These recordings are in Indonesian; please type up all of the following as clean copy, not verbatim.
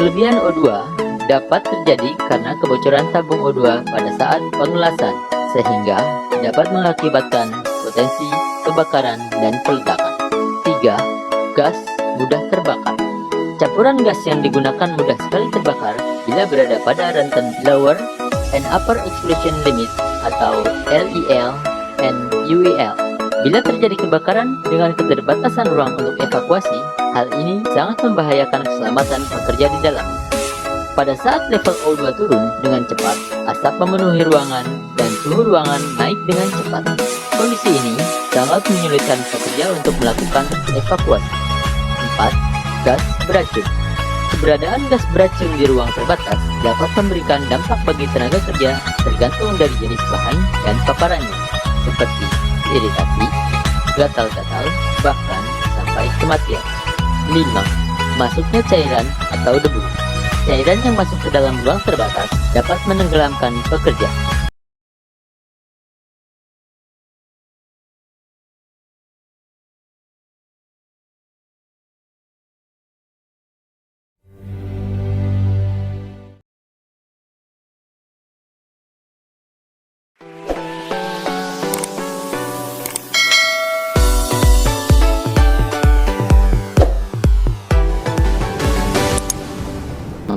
Kelebihan O2 dapat terjadi karena kebocoran tabung O2 pada saat pengelasan, sehingga dapat mengakibatkan potensi kebakaran dan peledakan. 3. Gas mudah terbakar. Campuran gas yang digunakan mudah sekali terbakar bila berada pada rentan lower and upper explosion limit atau LEL and UEL. Bila terjadi kebakaran dengan keterbatasan ruang untuk evakuasi, hal ini sangat membahayakan keselamatan pekerja di dalam. Pada saat level O2 turun dengan cepat, asap memenuhi ruangan dan suhu ruangan naik dengan cepat. Kondisi ini sangat menyulitkan pekerja untuk melakukan evakuasi. 4. Gas beracun. Keberadaan gas beracun di ruang terbatas dapat memberikan dampak bagi tenaga kerja tergantung dari jenis bahan dan paparannya, seperti iritasi, gatal-gatal, bahkan sampai kematian. 5. Masuknya cairan atau debu. Cairan yang masuk ke dalam ruang terbatas dapat menenggelamkan pekerja.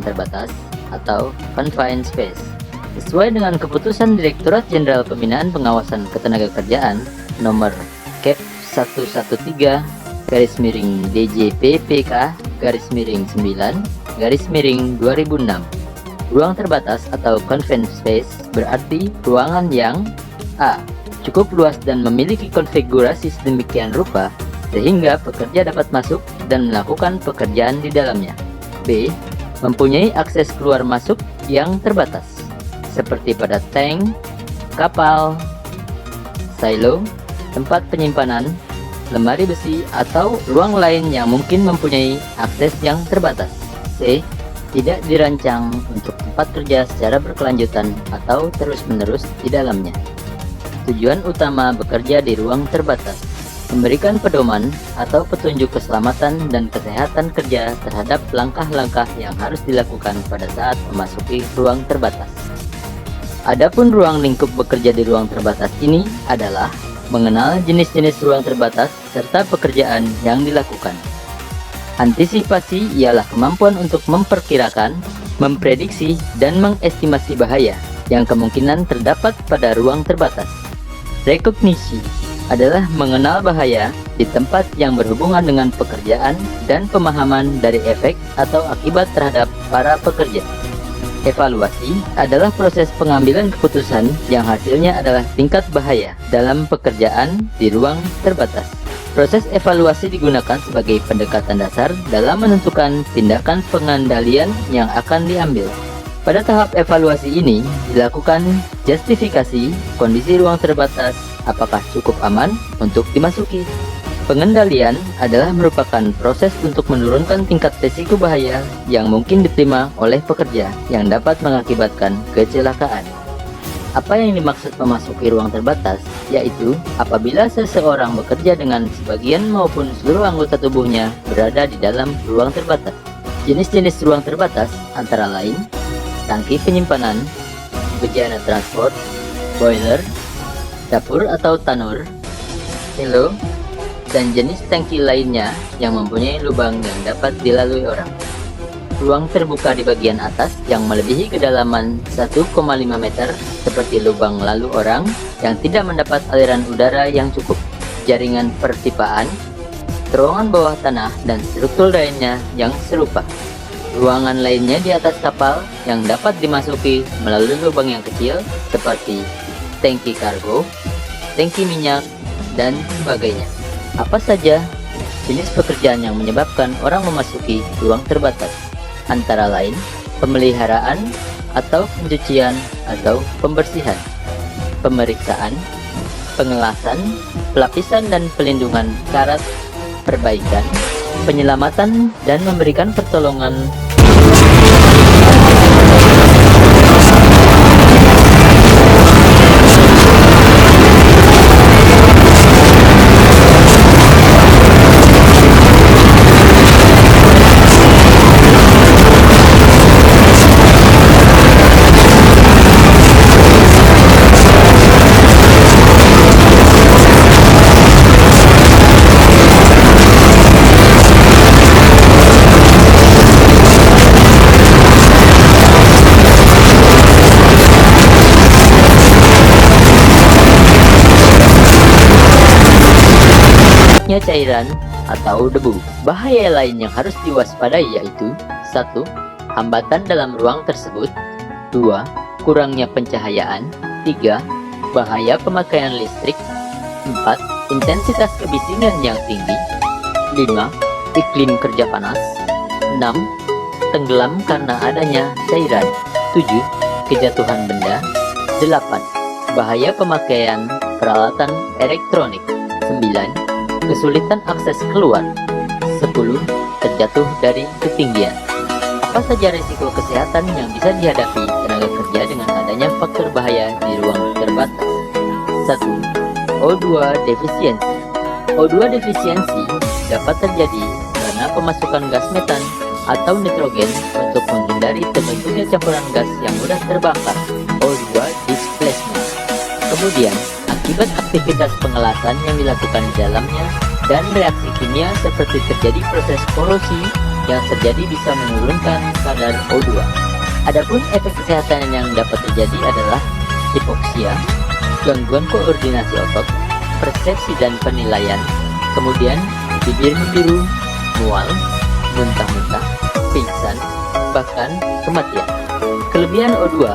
Terbatas atau confined space. Sesuai dengan keputusan Direktorat Jenderal Pembinaan Pengawasan Ketenagakerjaan nomor Kep 113/DJPPK/9/2006, ruang terbatas atau confined space berarti ruangan yang A. Cukup luas dan memiliki konfigurasi sedemikian rupa sehingga pekerja dapat masuk dan melakukan pekerjaan di dalamnya. B. Mempunyai akses keluar masuk yang terbatas, seperti pada tank, kapal, silo, tempat penyimpanan, lemari besi, atau ruang lain yang mungkin mempunyai akses yang terbatas. C. Tidak dirancang untuk tempat kerja secara berkelanjutan atau terus-menerus di dalamnya. Tujuan utama bekerja di ruang terbatas: memberikan pedoman atau petunjuk keselamatan dan kesehatan kerja terhadap langkah-langkah yang harus dilakukan pada saat memasuki ruang terbatas. Adapun ruang lingkup bekerja di ruang terbatas ini adalah mengenal jenis-jenis ruang terbatas serta pekerjaan yang dilakukan. Antisipasi ialah kemampuan untuk memperkirakan, memprediksi, dan mengestimasi bahaya yang kemungkinan terdapat pada ruang terbatas. Rekognisi adalah mengenal bahaya di tempat yang berhubungan dengan pekerjaan dan pemahaman dari efek atau akibat terhadap para pekerja. Evaluasi adalah proses pengambilan keputusan yang hasilnya adalah tingkat bahaya dalam pekerjaan di ruang terbatas. Proses evaluasi digunakan sebagai pendekatan dasar dalam menentukan tindakan pengendalian yang akan diambil. Pada tahap evaluasi ini dilakukan justifikasi kondisi ruang terbatas, apakah cukup aman untuk dimasuki. Pengendalian adalah merupakan proses untuk menurunkan tingkat risiko bahaya yang mungkin diterima oleh pekerja yang dapat mengakibatkan kecelakaan. Apa yang dimaksud memasuki ruang terbatas, yaitu apabila seseorang bekerja dengan sebagian maupun seluruh anggota tubuhnya berada di dalam ruang terbatas. Jenis-jenis ruang terbatas antara lain tangki penyimpanan, bejana transport, boiler, dapur atau tanur, silo, dan jenis tangki lainnya yang mempunyai lubang yang dapat dilalui orang. Ruang terbuka di bagian atas yang melebihi kedalaman 1,5 meter seperti lubang lalu orang yang tidak mendapat aliran udara yang cukup, jaringan perpipaan, terowongan bawah tanah, dan struktur lainnya yang serupa. Ruangan lainnya di atas kapal yang dapat dimasuki melalui lubang yang kecil seperti tangki kargo, tangki minyak, dan sebagainya. Apa saja jenis pekerjaan yang menyebabkan orang memasuki ruang terbatas? Antara lain pemeliharaan atau pencucian atau pembersihan, pemeriksaan, pengelasan, pelapisan dan pelindungan karat, perbaikan, penyelamatan, dan memberikan pertolongan. masuknya cairan atau debu. Bahaya lain yang harus diwaspadai yaitu 1. Hambatan dalam ruang tersebut. 2. Kurangnya pencahayaan. 3. Bahaya pemakaian listrik. 4. Intensitas kebisingan yang tinggi. 5. Iklim kerja panas. 6. Tenggelam karena adanya cairan. 7. Kejatuhan benda. 8. Bahaya pemakaian peralatan elektronik. 9. Kesulitan akses keluar. 10. Terjatuh dari ketinggian. Apa saja risiko kesehatan yang bisa dihadapi tenaga kerja dengan adanya faktor bahaya di ruang terbatas? 1. O2 defisiensi. O2 defisiensi dapat terjadi karena pemasukan gas metan atau nitrogen untuk menghindari terbentuknya campuran gas yang mudah terbakar, O2 displacement. Kemudian, akibat aktivitas pengelasan yang dilakukan di dalamnya dan reaksi kimia seperti terjadi proses korosi yang terjadi bisa menurunkan kadar O2. Adapun efek kesehatan yang dapat terjadi adalah hipoksia, gangguan koordinasi otot, persepsi dan penilaian, kemudian bibir membiru, mual, muntah-muntah, pingsan, bahkan kematian. Kelebihan O2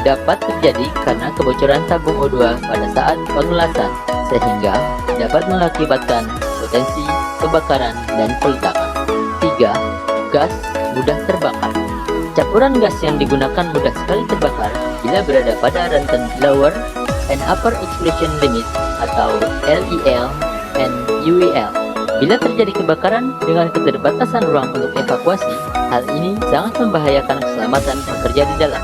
dapat terjadi karena kebocoran tabung O2 pada saat pengelasan, sehingga dapat mengakibatkan potensi kebakaran dan peletakan. 3. Gas mudah terbakar. Campuran gas yang digunakan mudah sekali terbakar bila berada pada rentang lower and upper explosion limit atau LEL and UEL. Bila terjadi kebakaran dengan keterbatasan ruang untuk evakuasi, hal ini sangat membahayakan keselamatan pekerja di dalam.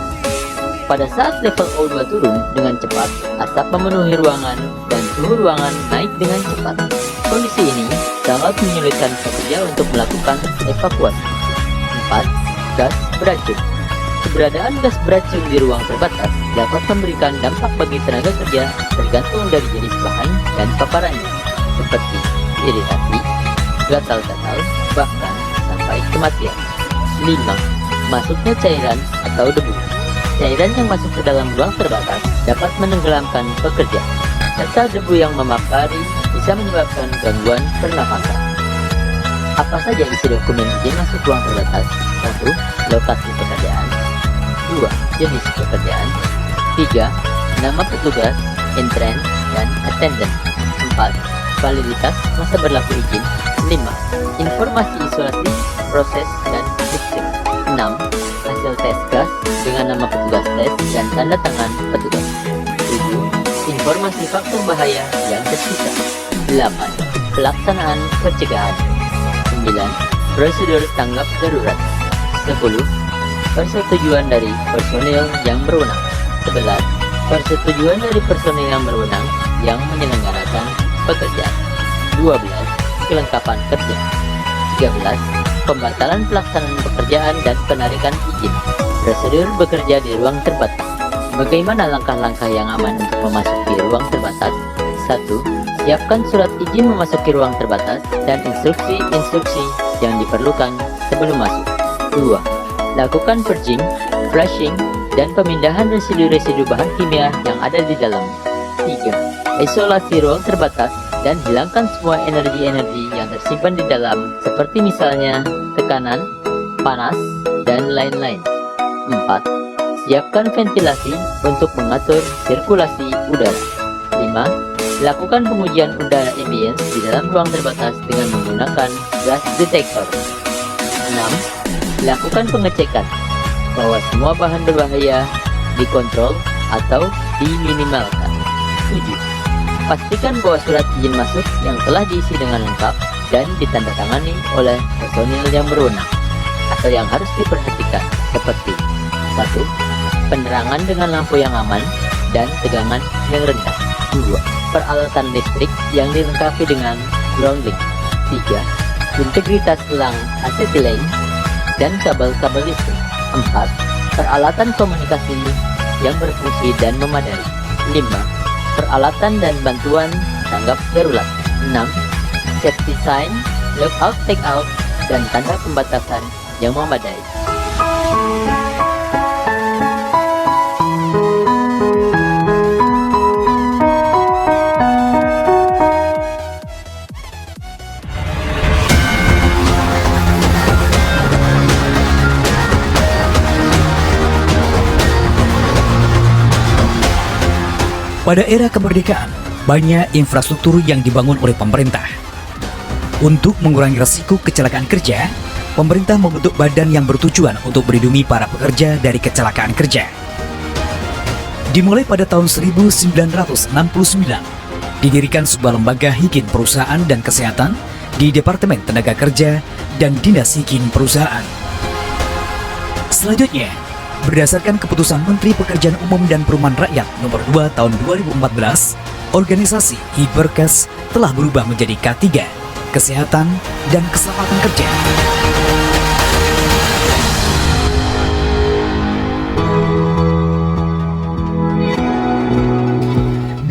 Pada saat level O2 turun dengan cepat, asap memenuhi ruangan dan suhu ruangan naik dengan cepat. Kondisi ini sangat menyulitkan pekerja untuk melakukan evakuasi. 4. Gas beracun. Keberadaan gas beracun di ruang terbatas dapat memberikan dampak bagi tenaga kerja tergantung dari jenis bahan dan paparannya, seperti iritasi, gatal-gatal, bahkan sampai kematian. 5. Masuknya cairan atau debu. Cairan yang masuk ke dalam ruang terbatas dapat menenggelamkan pekerja, serta debu yang memapari bisa menyebabkan gangguan pernafasan. Apa saja isi dokumen izin masuk ruang terbatas? 1. Lokasi pekerjaan. 2. Jenis pekerjaan. 3. Nama petugas, intern, dan attendant. 4. Validitas masa berlaku izin. 5. Informasi isolasi, proses, dan sistem. 6. Hasil tes gas dengan nama petugas tes dan tanda tangan petugas. 7. Informasi faktor bahaya yang tersisa. 8. Pelaksanaan pencegahan. 9. Prosedur tanggap darurat. 10. Persetujuan dari personil yang berwenang. 11. Persetujuan dari personil yang berwenang yang menyelenggarakan pekerjaan. 12. Kelengkapan kerja. 13. Pembatalan pelaksanaan pekerjaan dan penarikan izin. Prosedur bekerja di ruang terbatas. Bagaimana langkah-langkah yang aman untuk memasuki ruang terbatas? 1. Siapkan surat izin memasuki ruang terbatas dan instruksi-instruksi yang diperlukan sebelum masuk. 2. Lakukan purging, flushing, dan pemindahan residu-residu bahan kimia yang ada di dalam. 3. Isolasi ruang terbatas dan hilangkan semua energi-energi yang tersimpan di dalam, seperti misalnya tekanan, panas, dan lain-lain. 4. Siapkan ventilasi untuk mengatur sirkulasi udara. 5. Lakukan pengujian udara ambience di dalam ruang terbatas dengan menggunakan gas detector. 6. Lakukan pengecekan bahwa semua bahan berbahaya dikontrol atau diminimalkan. 7. Pastikan bahwa surat izin masuk yang telah diisi dengan lengkap dan ditandatangani oleh personil yang berwenang atau yang harus diperhatikan, seperti 1. Penerangan dengan lampu yang aman dan tegangan yang rendah. 2. Peralatan listrik yang dilengkapi dengan grounding. 3. Integritas elang asetilene dan kabel-kabel listrik. 4. Peralatan komunikasi yang berfungsi dan memadai. 5. Peralatan dan bantuan tanggap darurat. 6. Safety sign, lockout takeout, dan tanda pembatasan yang memadai. Pada era kemerdekaan, banyak infrastruktur yang dibangun oleh pemerintah. Untuk mengurangi risiko kecelakaan kerja, pemerintah membentuk badan yang bertujuan untuk melindungi para pekerja dari kecelakaan kerja. Dimulai pada tahun 1969, didirikan sebuah lembaga higien perusahaan dan kesehatan di Departemen Tenaga Kerja dan Dinas Higien Perusahaan. Selanjutnya, berdasarkan keputusan Menteri Pekerjaan Umum dan Perumahan Rakyat Nomor 2 Tahun 2014, organisasi Hiperkes telah berubah menjadi K3, Kesehatan dan Keselamatan Kerja.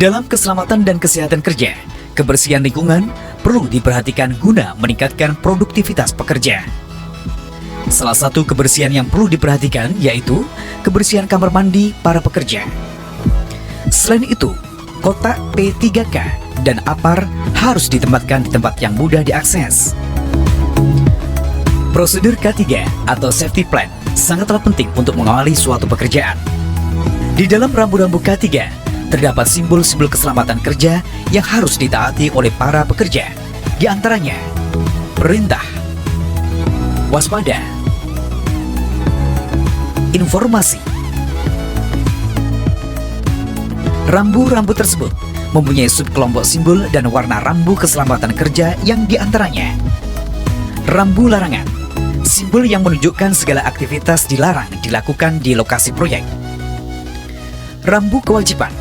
Dalam keselamatan dan kesehatan kerja, kebersihan lingkungan perlu diperhatikan guna meningkatkan produktivitas pekerja. Salah satu kebersihan yang perlu diperhatikan yaitu kebersihan kamar mandi para pekerja. Selain itu, kotak P3K dan APAR harus ditempatkan di tempat yang mudah diakses. Prosedur K3 atau safety plan sangatlah penting untuk mengawali suatu pekerjaan. Di dalam rambu-rambu K3 terdapat simbol-simbol keselamatan kerja yang harus ditaati oleh para pekerja. Di antaranya, perintah, waspada, informasi. Rambu-rambu tersebut mempunyai subkelompok simbol dan warna rambu keselamatan kerja yang diantaranya rambu larangan, simbol yang menunjukkan segala aktivitas dilarang dilakukan di lokasi proyek. Rambu kewajiban,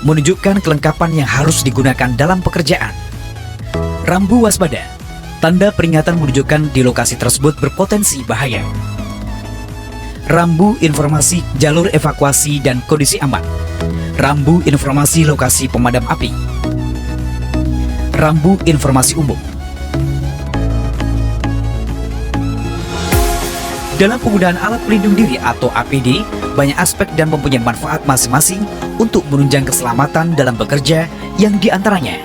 menunjukkan kelengkapan yang harus digunakan dalam pekerjaan. Rambu waspada, tanda peringatan menunjukkan di lokasi tersebut berpotensi bahaya. Rambu informasi jalur evakuasi dan kondisi aman. Rambu informasi lokasi pemadam api. Rambu informasi umum. Dalam penggunaan alat pelindung diri atau APD, banyak aspek dan mempunyai manfaat masing-masing untuk menunjang keselamatan dalam bekerja, yang diantaranya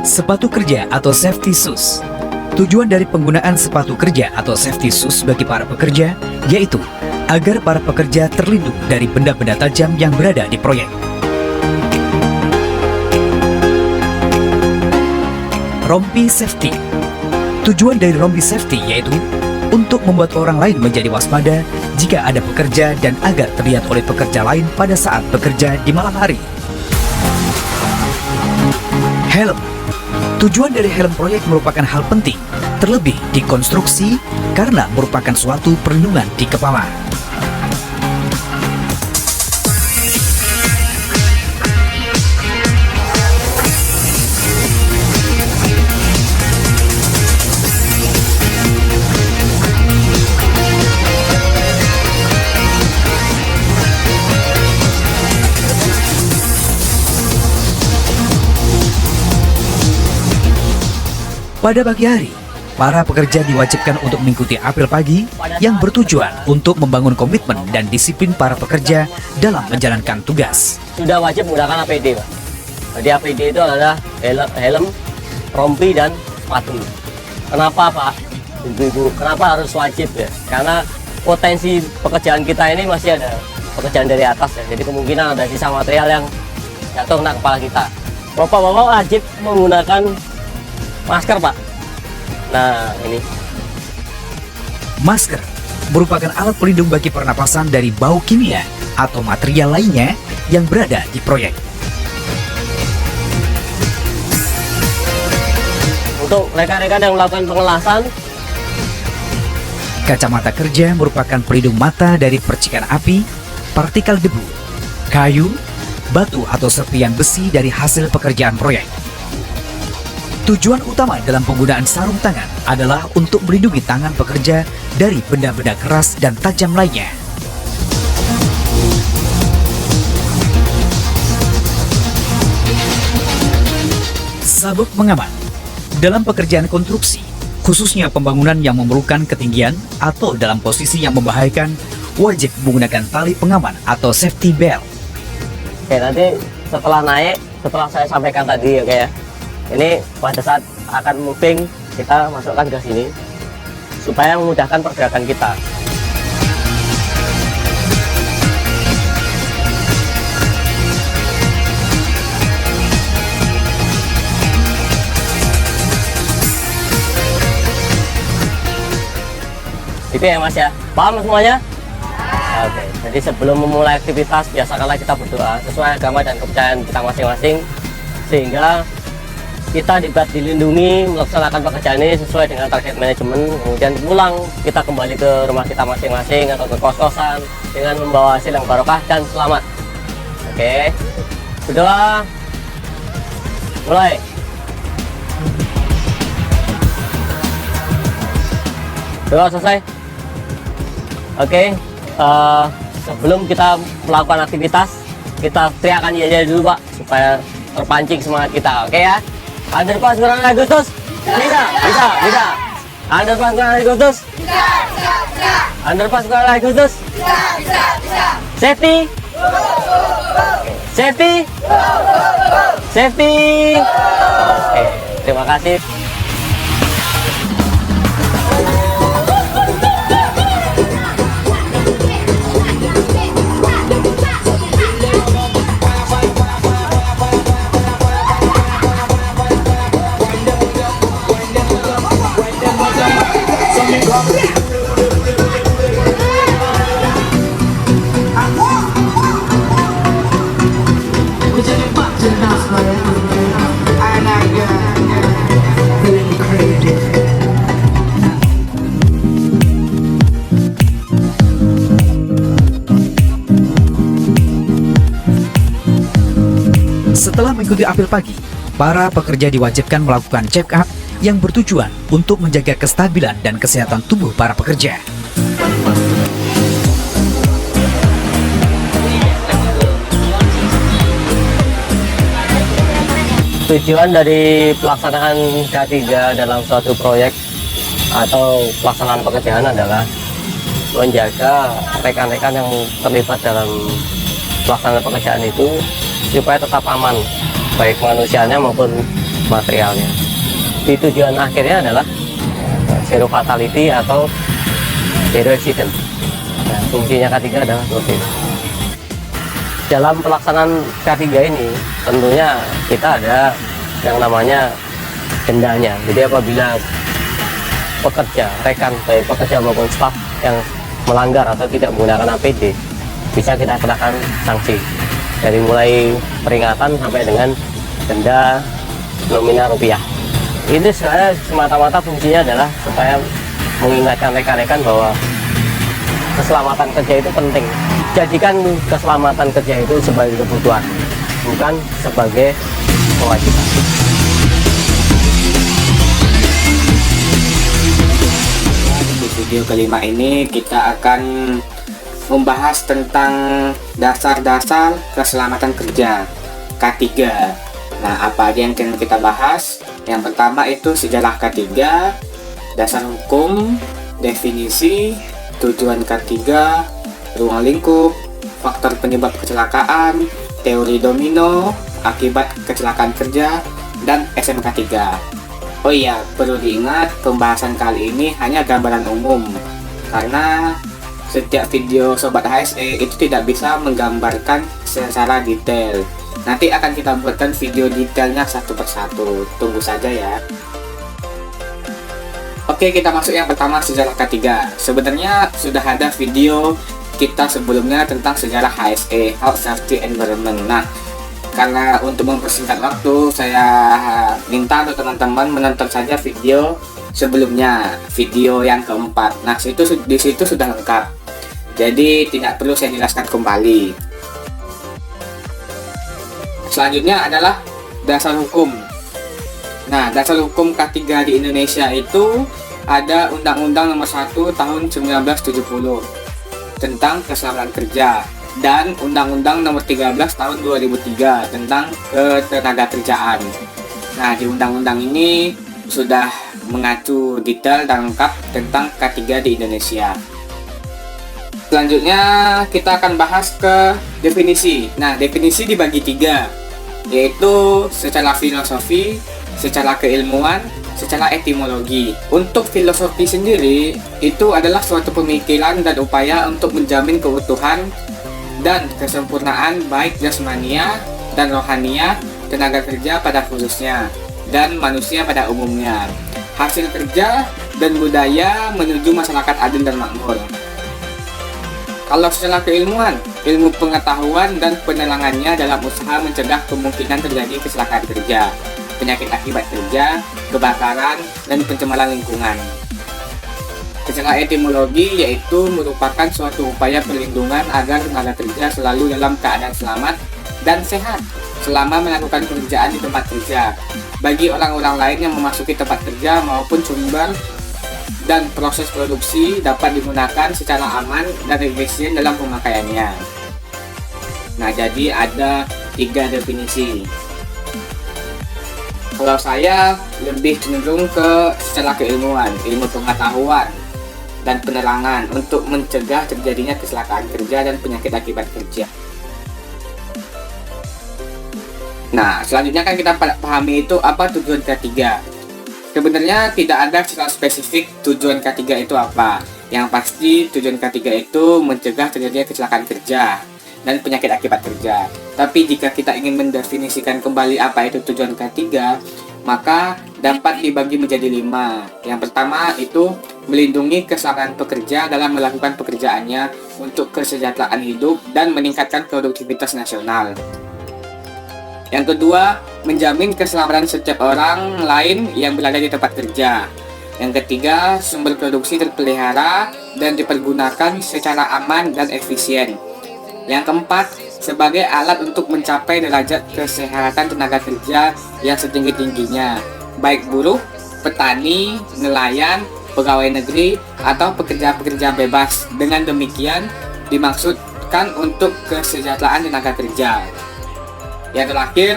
sepatu kerja atau safety shoes. Tujuan dari penggunaan sepatu kerja atau safety shoes bagi para pekerja yaitu agar para pekerja terlindung dari benda-benda tajam yang berada di proyek. Rompi safety. Tujuan dari rompi safety yaitu untuk membuat orang lain menjadi waspada jika ada pekerja dan agar terlihat oleh pekerja lain pada saat bekerja di malam hari. Helm. Tujuan dari helm proyek merupakan hal penting, terlebih di konstruksi karena merupakan suatu perlindungan di kepala. Pada pagi hari, para pekerja diwajibkan untuk mengikuti apel pagi yang bertujuan untuk membangun komitmen dan disiplin para pekerja dalam menjalankan tugas. Sudah wajib menggunakan APD, Pak. Jadi APD itu adalah helm, rompi, dan sepatu. Kenapa, Pak? Ibu-ibu, kenapa harus wajib ya? Karena potensi pekerjaan kita ini masih ada pekerjaan dari atas ya. Jadi kemungkinan ada sisa material yang jatuh kena kepala kita. Bapak-bapak wajib menggunakan masker, Pak. Nah, ini masker merupakan alat pelindung bagi pernapasan dari bau kimia atau material lainnya yang berada di proyek. untuk rekan-rekan yang melakukan pengelasan, kacamata kerja merupakan pelindung mata dari percikan api, partikel debu, kayu, batu atau serpian besi dari hasil pekerjaan proyek. Tujuan utama dalam penggunaan sarung tangan adalah untuk melindungi tangan pekerja dari benda-benda keras dan tajam lainnya. Sabuk pengaman. Dalam pekerjaan konstruksi, khususnya pembangunan yang memerlukan ketinggian atau dalam posisi yang membahayakan, wajib menggunakan tali pengaman atau safety belt. oke, nanti setelah naik, setelah saya sampaikan tadi, oke ya, ini pada saat akan moving kita masukkan ke sini supaya memudahkan pergerakan kita. Itu ya Mas ya. Paham semuanya? Oke. Jadi sebelum memulai aktivitas biasakanlah kita berdoa sesuai agama dan kepercayaan kita masing-masing, sehingga kita dapat dilindungi melaksanakan pekerjaan ini sesuai dengan target manajemen. Kemudian pulang kita kembali ke rumah kita masing-masing atau ke kos-kosan dengan membawa hasil yang barokah dan selamat. Oke, berdoa, mulai. Doa selesai. Oke, sebelum kita melakukan aktivitas, kita teriakan ya dulu Pak, supaya terpancing semangat kita. Oke ya. Underpass kurang Agustus? Bisa. Underpass kurang Agustus? Bisa. Underpass kurang Agustus? Bisa. Safety? Safety? Safety? Oke, terima kasih. Setelah mengikuti apel pagi, para pekerja diwajibkan melakukan check up yang bertujuan untuk menjaga kestabilan dan kesehatan tubuh para pekerja. Tujuan dari pelaksanaan K3 dalam suatu proyek atau pelaksanaan pekerjaan adalah menjaga rekan-rekan yang terlibat dalam pelaksanaan pekerjaan itu supaya tetap aman, baik manusianya maupun materialnya. Di tujuan akhirnya adalah zero fatality atau zero accident. Nah, fungsinya K3 adalah seperti itu. Dalam pelaksanaan K3 ini tentunya kita ada yang namanya dendanya. Jadi apabila pekerja, rekan baik pekerja maupun staf yang melanggar atau tidak menggunakan APD, bisa kita kenakan sanksi dari mulai peringatan sampai dengan denda nominal rupiah. Ini sebenarnya semata-mata fungsinya adalah supaya mengingatkan rekan-rekan bahwa keselamatan kerja itu penting. Jadikan keselamatan kerja itu sebagai kebutuhan, bukan sebagai kewajiban. Di video kelima ini kita akan membahas tentang dasar-dasar keselamatan kerja K3. Nah, apa aja yang akan kita bahas? Yang pertama itu sejarah K3, dasar hukum, definisi, tujuan K3, ruang lingkup, faktor penyebab kecelakaan, teori domino, akibat kecelakaan kerja, dan SMK 3. Oh iya, perlu diingat pembahasan kali ini hanya gambaran umum, karena setiap video Sobat HSE itu tidak bisa menggambarkan secara detail. Nanti akan kita buatkan video detailnya satu persatu, tunggu saja ya. Oke, kita masuk yang pertama, sejarah K3. Sebenarnya sudah ada video kita sebelumnya tentang sejarah HSE, Health Safety Environment. Nah, karena untuk mempersingkat waktu, saya minta untuk teman-teman menonton saja video sebelumnya, video yang keempat. Nah, di situ sudah lengkap. Jadi tidak perlu saya jelaskan kembali. Selanjutnya adalah dasar hukum. Nah, dasar hukum K3 di Indonesia itu ada Undang-Undang Nomor 1 Tahun 1970 tentang keselamatan kerja dan Undang-Undang Nomor 13 Tahun 2003 tentang ketenagakerjaan. Nah, di undang-undang ini sudah mengacu detail dan lengkap tentang K3 di Indonesia. Selanjutnya kita akan bahas ke definisi. Nah, definisi dibagi 3, yaitu secara filosofi, secara keilmuan, secara etimologi. Untuk filosofi sendiri, itu adalah suatu pemikiran dan upaya untuk menjamin keutuhan dan kesempurnaan baik jasmania dan rohania tenaga kerja pada khususnya dan manusia pada umumnya. Hasil kerja dan budaya menuju masyarakat adil dan makmur. Kalau secara keilmuan, ilmu pengetahuan dan penerangannya dalam usaha mencegah kemungkinan terjadi kecelakaan kerja, penyakit akibat kerja, kebakaran, dan pencemaran lingkungan. Secara etimologi yaitu merupakan suatu upaya perlindungan agar tenaga kerja selalu dalam keadaan selamat dan sehat selama melakukan pekerjaan di tempat kerja, bagi orang-orang lain yang memasuki tempat kerja maupun sumber dan proses produksi dapat digunakan secara aman dan efisien dalam pemakaiannya. Nah, jadi ada 3 definisi. Kalau saya lebih cenderung ke secara keilmuan, ilmu pengetahuan dan penerangan untuk mencegah terjadinya kecelakaan kerja dan penyakit akibat kerja. Nah, selanjutnya kan kita pahami itu apa tujuan ketiga. Sebenarnya tidak ada secara spesifik tujuan K3 itu apa. Yang pasti tujuan K3 itu mencegah terjadinya kecelakaan kerja dan penyakit akibat kerja. Tapi jika kita ingin mendefinisikan kembali apa itu tujuan K3, maka dapat dibagi menjadi 5. Yang pertama itu melindungi keselamatan pekerja dalam melakukan pekerjaannya untuk kesejahteraan hidup dan meningkatkan produktivitas nasional. Yang kedua, menjamin keselamatan setiap orang lain yang berada di tempat kerja. Yang ketiga, sumber produksi terpelihara dan dipergunakan secara aman dan efisien. Yang keempat, sebagai alat untuk mencapai derajat kesehatan tenaga kerja yang setinggi-tingginya, baik buruh, petani, nelayan, pegawai negeri, atau pekerja-pekerja bebas. Dengan demikian, dimaksudkan untuk kesejahteraan tenaga kerja. Yang terakhir,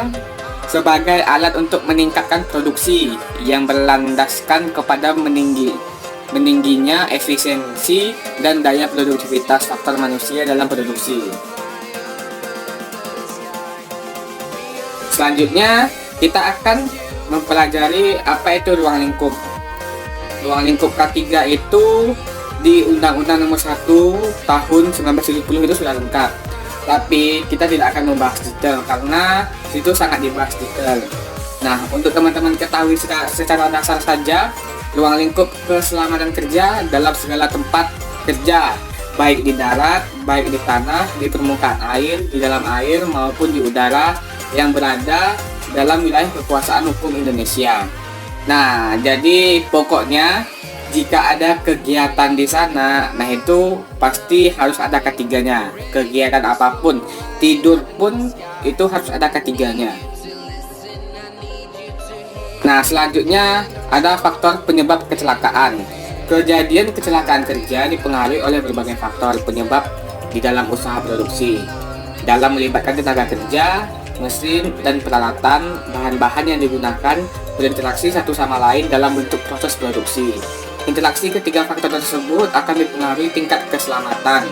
sebagai alat untuk meningkatkan produksi yang berlandaskan kepada meningginya efisiensi dan daya produktivitas faktor manusia dalam produksi. Selanjutnya, kita akan mempelajari apa itu ruang lingkup. Ruang lingkup K3 itu di Undang-Undang Nomor 1 Tahun 1970 itu sudah lengkap. Tapi kita tidak akan membahas detail karena itu sangat dibahas detail. Nah, untuk teman-teman ketahui secara dasar saja, ruang lingkup keselamatan kerja dalam segala tempat kerja, baik di darat, baik di tanah, di permukaan air, di dalam air maupun di udara yang berada dalam wilayah kekuasaan hukum Indonesia. Nah, jadi pokoknya jika ada kegiatan di sana, nah itu pasti harus ada ketiganya. Kegiatan apapun, tidur pun itu harus ada ketiganya. Nah, selanjutnya ada faktor penyebab kecelakaan. Kejadian kecelakaan kerja dipengaruhi oleh berbagai faktor penyebab di dalam usaha produksi. Dalam melibatkan tenaga kerja, mesin, dan peralatan, bahan-bahan yang digunakan berinteraksi satu sama lain dalam bentuk proses produksi. Interaksi ketiga faktor tersebut akan dipengaruhi tingkat keselamatan,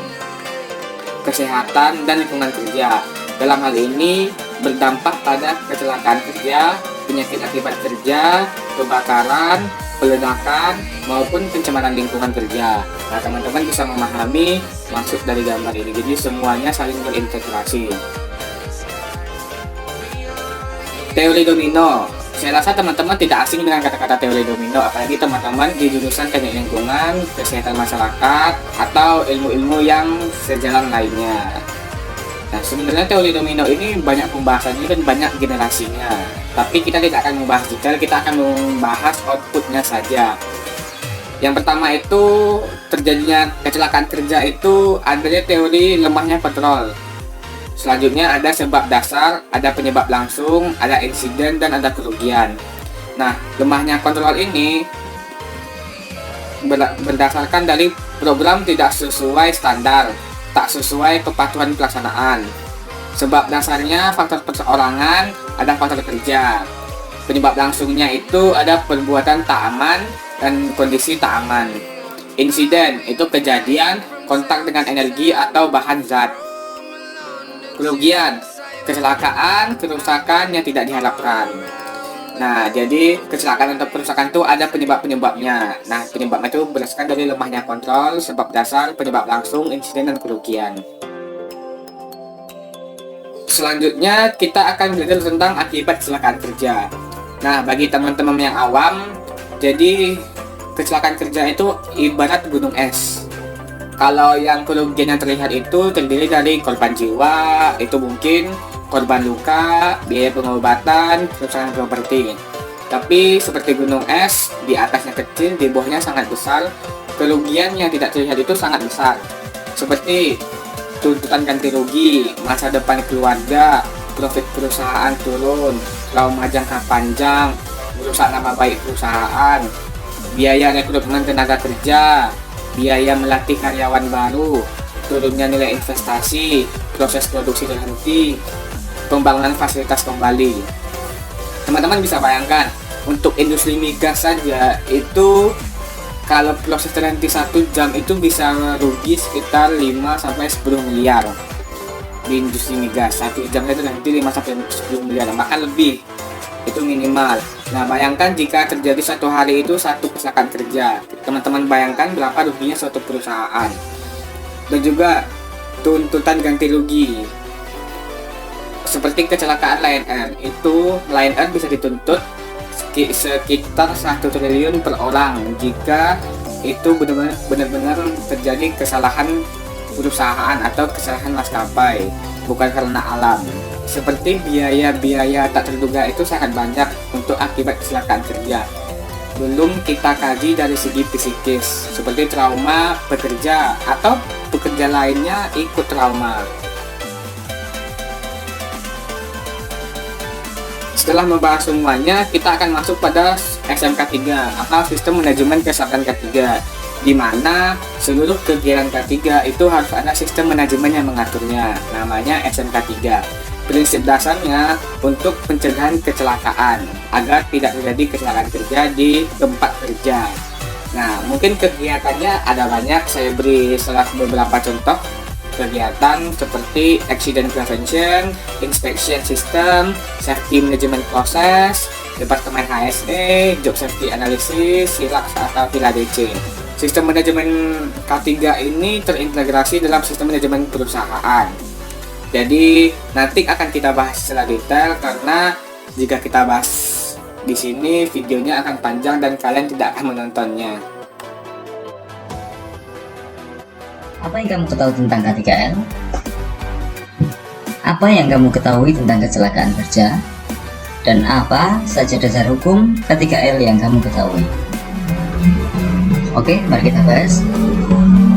kesehatan, dan lingkungan kerja. Dalam hal ini berdampak pada kecelakaan kerja, penyakit akibat kerja, kebakaran, peledakan, maupun pencemaran lingkungan kerja. Nah, teman-teman bisa memahami maksud dari gambar ini. Jadi semuanya saling berintegrasi. Teori domino. Saya rasa teman-teman tidak asing dengan kata-kata teori domino, apalagi teman-teman di jurusan teknik lingkungan, kesehatan masyarakat, atau ilmu-ilmu yang sejalan lainnya. Nah, sebenarnya teori domino ini banyak pembahasannya dan banyak generasinya. Tapi kita tidak akan membahas detail, kita akan membahas outputnya saja. Yang pertama itu, terjadinya kecelakaan kerja itu adanya teori lemahnya kontrol. Selanjutnya ada sebab dasar, ada penyebab langsung, ada insiden, dan ada kerugian. Nah, lemahnya kontrol ini berdasarkan dari program tidak sesuai standar, tak sesuai kepatuhan pelaksanaan. Sebab dasarnya faktor perseorangan, ada faktor kerja. Penyebab langsungnya itu ada perbuatan tak aman dan kondisi tak aman. Insiden itu kejadian kontak dengan energi atau bahan zat. Kerugian, kecelakaan, kerusakan yang tidak diharapkan. Nah, jadi kecelakaan atau kerusakan itu ada penyebab-penyebabnya. Nah, penyebabnya itu berdasarkan dari lemahnya kontrol, sebab dasar, penyebab langsung, insiden, dan kerugian. Selanjutnya, kita akan belajar tentang akibat kecelakaan kerja. Nah, bagi teman-teman yang awam, jadi kecelakaan kerja itu ibarat gunung es. Kalau yang kerugian yang terlihat itu terdiri dari korban jiwa, itu mungkin korban luka, biaya pengobatan, kerusakan properti. Tapi seperti gunung es, di atasnya kecil, di bawahnya sangat besar, kerugian yang tidak terlihat itu sangat besar. Seperti tuntutan ganti rugi, masa depan keluarga, profit perusahaan turun, trauma jangka panjang, merusak nama baik perusahaan, biaya rekrutmen tenaga kerja, biaya melatih karyawan baru, turunnya nilai investasi, proses produksi terhenti, pembangunan fasilitas kembali. Teman-teman bisa bayangkan, untuk industri migas saja itu kalau proses terhenti 1 jam itu bisa rugi sekitar 5-10 miliar. Di industri migas 1 jam itu nanti 5-10 miliar, bahkan lebih, itu minimal. Nah, bayangkan jika terjadi satu hari itu 1 kecelakaan kerja, teman-teman bayangkan berapa ruginya suatu perusahaan. Dan juga tuntutan ganti rugi seperti kecelakaan Lion Air, itu Lion Air bisa dituntut sekitar 1 triliun per orang jika itu benar-benar terjadi kesalahan perusahaan atau kesalahan maskapai, bukan karena alam. Seperti biaya-biaya tak terduga itu sangat banyak untuk akibat kecelakaan kerja. Belum kita kaji dari segi psikis, seperti trauma bekerja atau pekerja lainnya ikut trauma. Setelah membahas semuanya, kita akan masuk pada SMK 3 atau Sistem Manajemen Kesehatan K3, di mana seluruh kegiatan K3 itu harus ada sistem manajemen yang mengaturnya, namanya SMK 3. Prinsip dasarnya untuk pencegahan kecelakaan agar tidak terjadi kecelakaan kerja di tempat kerja. Nah, mungkin kegiatannya ada banyak, saya beri salah beberapa contoh kegiatan seperti accident prevention, inspection system, safety management process, departemen HSE, job safety analysis, SILAK atau VILA-DC. Sistem manajemen K3 ini terintegrasi dalam sistem manajemen perusahaan. Jadi nanti akan kita bahas secara detail, karena jika kita bahas di sini videonya akan panjang dan kalian tidak akan menontonnya. Apa yang kamu ketahui tentang K3L? Apa yang kamu ketahui tentang kecelakaan kerja? Dan apa saja dasar hukum K3L yang kamu ketahui? Oke, mari kita bahas.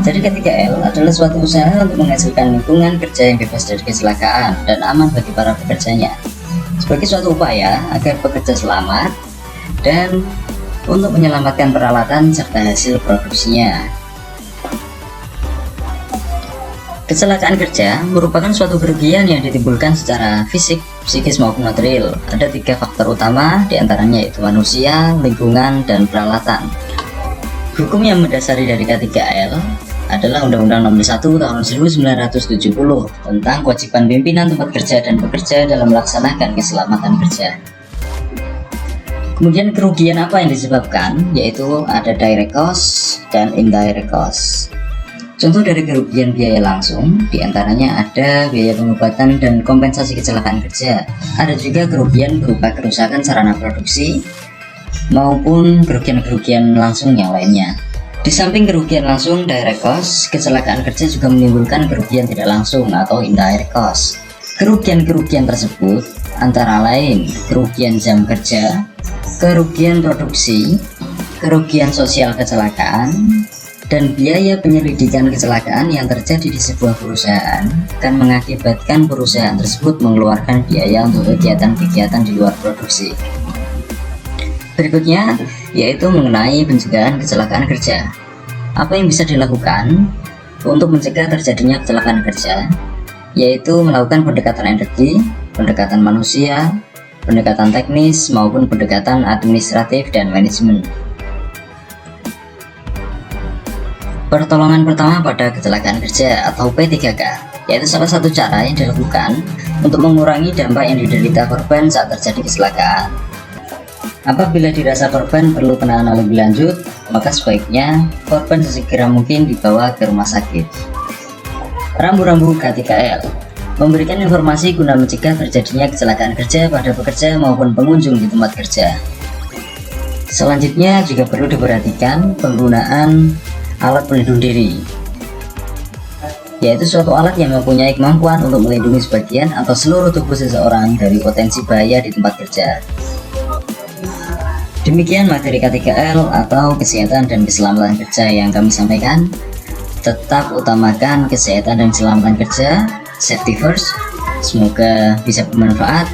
Jadi K3L adalah suatu usaha untuk menghasilkan lingkungan kerja yang bebas dari kecelakaan dan aman bagi para pekerjanya, sebagai suatu upaya agar pekerja selamat dan untuk menyelamatkan peralatan serta hasil produksinya. Kecelakaan kerja merupakan suatu kerugian yang ditimbulkan secara fisik, psikis maupun material. Ada 3 faktor utama, diantaranya yaitu manusia, lingkungan, dan peralatan. Hukum yang mendasari dari K3L adalah Undang-Undang Nomor 1 Tahun 1970 tentang kewajiban pimpinan tempat kerja dan pekerja dalam melaksanakan keselamatan kerja. Kemudian kerugian apa yang disebabkan, yaitu ada direct cost dan indirect cost. Contoh dari kerugian biaya langsung, diantaranya ada biaya pengobatan dan kompensasi kecelakaan kerja. Ada juga kerugian berupa kerusakan sarana produksi maupun kerugian-kerugian langsung yang lainnya. Di samping kerugian langsung direct cost, kecelakaan kerja juga menimbulkan kerugian tidak langsung atau indirect cost. Kerugian-kerugian tersebut antara lain kerugian jam kerja, kerugian produksi, kerugian sosial kecelakaan, dan biaya penyelidikan kecelakaan yang terjadi di sebuah perusahaan akan mengakibatkan perusahaan tersebut mengeluarkan biaya untuk kegiatan-kegiatan di luar produksi. Berikutnya yaitu mengenai pencegahan kecelakaan kerja. Apa yang bisa dilakukan untuk mencegah terjadinya kecelakaan kerja, yaitu melakukan pendekatan energi, pendekatan manusia, pendekatan teknis maupun pendekatan administratif dan manajemen. Pertolongan pertama pada kecelakaan kerja atau P3K, yaitu salah satu cara yang dilakukan untuk mengurangi dampak yang diderita korban saat terjadi kecelakaan. Apabila dirasa korban perlu penanganan lebih lanjut, maka sebaiknya korban sesegera mungkin dibawa ke rumah sakit. Rambu-rambu K3L memberikan informasi guna mencegah terjadinya kecelakaan kerja pada pekerja maupun pengunjung di tempat kerja. Selanjutnya juga perlu diperhatikan penggunaan alat pelindung diri, yaitu suatu alat yang mempunyai kemampuan untuk melindungi sebagian atau seluruh tubuh seseorang dari potensi bahaya di tempat kerja. Demikian materi K3L atau kesehatan dan keselamatan kerja yang kami sampaikan. Tetap utamakan kesehatan dan keselamatan kerja, safety first. Semoga bisa bermanfaat.